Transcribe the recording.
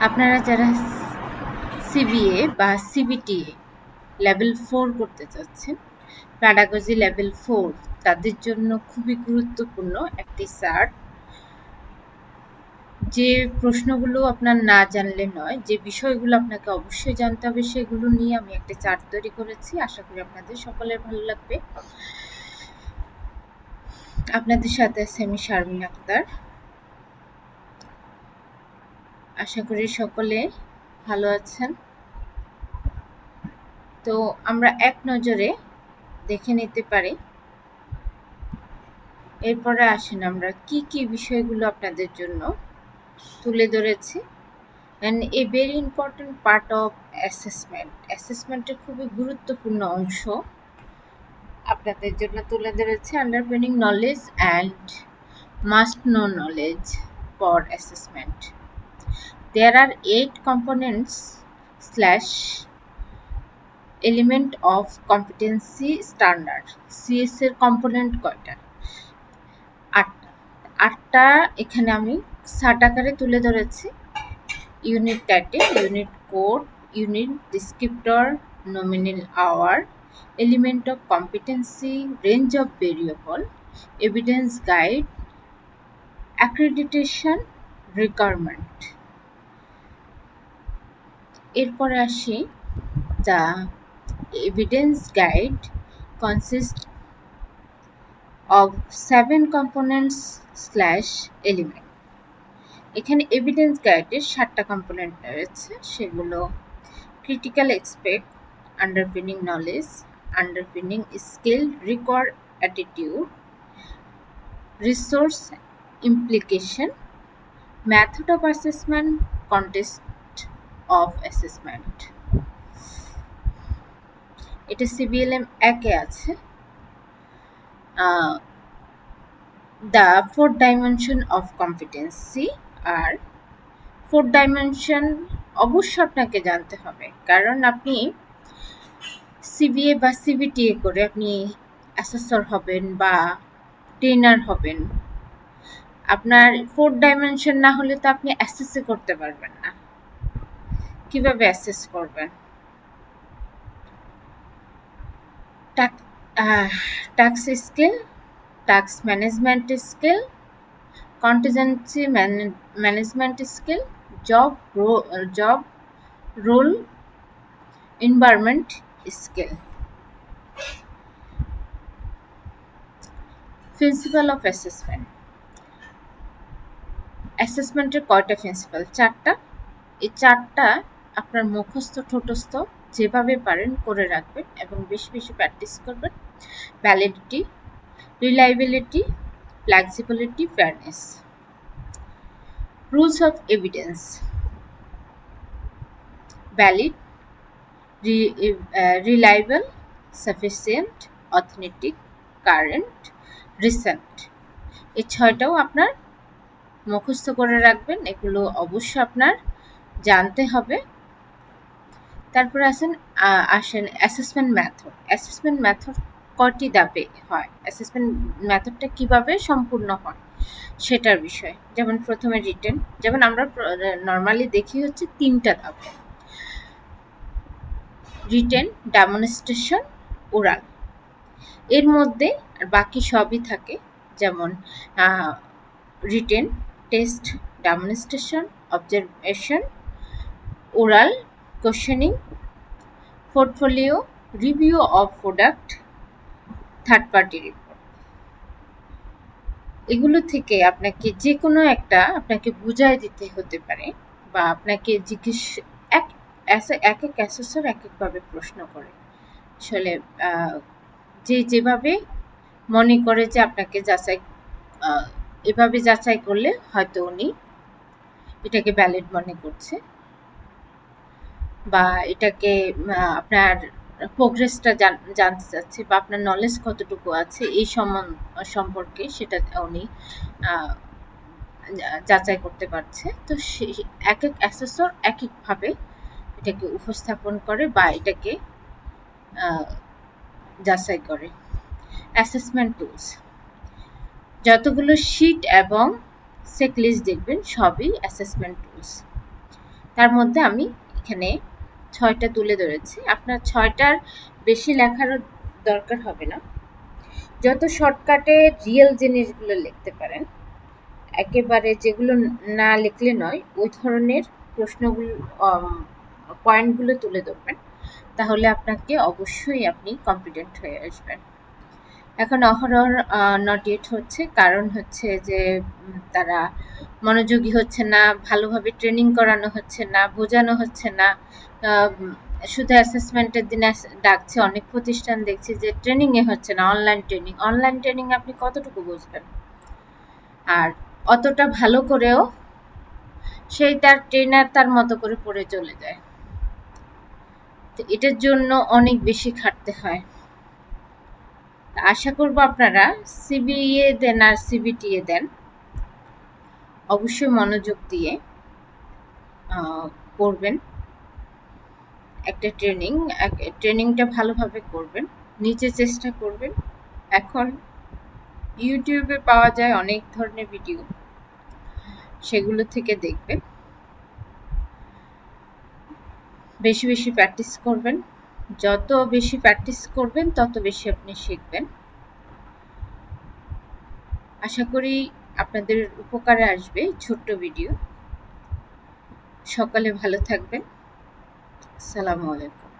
আপনারা যারা সিবিএ বা সিবিটিএ লেভেল 4 করতে চাচ্ছেন, প্যাডাগজি লেভেল 4, তাদের জন্য খুবই গুরুত্বপূর্ণ একটি চার্ট। যে প্রশ্নগুলো আপনার না জানলে নয়, যে বিষয়গুলো আপনাকে অবশ্যই জানতে হবে, সেগুলো নিয়ে আমি একটা চার্ট তৈরি করেছি। আশা করি আপনাদের সকলের ভালো লাগবে। আপনাদের সাথে আছে আমি শারমিন আক্তার। আশা করি সকলে ভালো আছেন। তো আমরা এক নজরে দেখে নিতে পারি। এরপরে আসেন আমরা কি কি বিষয়গুলো আপনাদের জন্য তুলে ধরেছি। And a very important part of assessment, অ্যাসেসমেন্টের খুবই গুরুত্বপূর্ণ অংশ আপনাদের জন্য তুলে ধরেছি। Underpinning knowledge and must know knowledge for assessment. There are 8 components / element of competency standard. CS এর কম্পোনেন্ট কয়টা? 8টা। 8টা এখানে আমি চার্ট আকারে তুলে ধরেছি। Unit title, unit code, unit descriptor, nominal hour, element of competency, range of variable, evidence guide, accreditation, requirement. এরপরে আসি, the evidence guide consists of 7 components / element. এখানে এভিডেন্স গাইডের 7টা কম্পোনেন্ট রয়েছে, সেগুলো critical aspect, underpinning knowledge, underpinning skill, required attitude, resource implication, method of assessment, context of assessment. এটা CBLM 1-এ আছে। The 4th dimension of competency. আর 4th dimension অবশ্য আপনাকে জানতে হবে, কারণ আপনি সিবিএ বা সিবিটিএ করে আপনি অ্যাসেসর হবেন বা ট্রেনার হবেন। আপনার 4th ডাইমেনশন না হলে তো আপনি অ্যাসেসই করতে পারবেন না। কিভাবে অ্যাসেস করবেন? Task skill, task management skill, contingency management skill, job role environment skill. Principle of assessment. অ্যাসেসমেন্টের কয়টা প্রিন্সিপাল? 4টা। এই 4টা আপনার মুখস্থ ঠোঁটস্থ যেভাবে পারেন করে রাখবেন এবং বেশি বেশি প্র্যাকটিস করবেন। Validity, reliability, flexibility, fairness. Rules of evidence: valid, reliable, sufficient, authentic, current, recent. এই 6টাও আপনার মুখস্থ করে রাখবেন। এগুলো অবশ্য আপনার জানতে হবে। তারপর আসেন অ্যাসেসমেন্ট মেথড। অ্যাসেসমেন্ট মেথড কয়টি ধাপে হয়, অ্যাসেসমেন্ট মেথডটা কিভাবে সম্পূর্ণ হয় সেটার বিষয়। যেমন প্রথমে রিটেন, যেমন আমরা নর্মালি দেখি হচ্ছে 3টা ধাপ: রিটেন, ডেমনস্ট্রেশন, ওরাল। এর মধ্যে আর বাকি সবই থাকে, যেমন written, test, demonstration, observation, oral, questioning, portfolio, review of product, third party report. এগুলো থেকে আপনাকে যে কোনো একটা আপনাকে বুঝাই দিতে হতে পারে, বা আপনাকে জিজ্ঞেস এক এক অ্যাসেসর এক একভাবে প্রশ্ন করে। আসলে যে যেভাবে মনে করে যে আপনাকে এভাবে যাচাই করলে হয়তো উনি এটাকে ভ্যালিড মনে করছে, বা এটাকে আপনার প্রোগ্রেসটা জানতে চাচ্ছে, বা আপনার নলেজ কতটুকু আছে এই সম্পর্কে সেটা উনি যাচাই করতে পারছে। তো এক এক অ্যাসেসর এক একভাবে এটাকে উপস্থাপন করে বা এটাকে যাচাই করে। অ্যাসেসমেন্ট টুলস: যতগুলো শিট এবং চেকলিস্ট দেখবেন সবই অ্যাসেসমেন্ট টুলস। তার মধ্যে আমি এখানে ৬টা তুলে ধরেছি। আপনার ৬টার বেশি লেখারও দরকার হবে না। যত শর্টকাটে রিয়েল জিনিসগুলো লিখতে পারেন, একেবারে যেগুলো না লিখলে নয়, ওই ধরনের প্রশ্নগুলো পয়েন্টগুলো তুলে ধরবেন, তাহলে আপনাকে অবশ্যই আপনি কনফিডেন্ট হয়ে আসবেন। এখন অহরহ নট ইয়েট হচ্ছে, কারণ হচ্ছে যে তারা মনোযোগী হচ্ছে না, ভালোভাবে ট্রেনিং করানো হচ্ছে না, বোঝানো হচ্ছে না, শুধু অ্যাসেসমেন্টের দিন ডাকছে। অনেক প্রতিষ্ঠান দেখছি যে ট্রেনিংয়ে হচ্ছে না, অনলাইন ট্রেনিং আপনি কতটুকু বুঝবেন? আর অতটা ভালো করেও সেই তার ট্রেনার তার মতো করে পড়ে চলে যায়। তো এটার জন্য অনেক বেশি খাটতে হয়। আশা করব আপনারা সিবিএ দেন আর সিবিটিএ দেন, অবশ্যই মনোযোগ দিয়ে করবেন। একটা ট্রেনিংটা ভালোভাবে করবেন, নিজে চেষ্টা করবেন। এখন ইউটিউবে পাওয়া যায় অনেক ধরনের ভিডিও, সেগুলো থেকে দেখবেন। বেশি বেশি প্র্যাকটিস করবেন। যত বেশি প্র্যাকটিস করবেন তত বেশি আপনি শিখবেন। আশা করি আপনাদের উপকারে আসবে ছোট্ট ভিডিও। সকালে ভালো থাকবেন। আসসালামু আলাইকুম।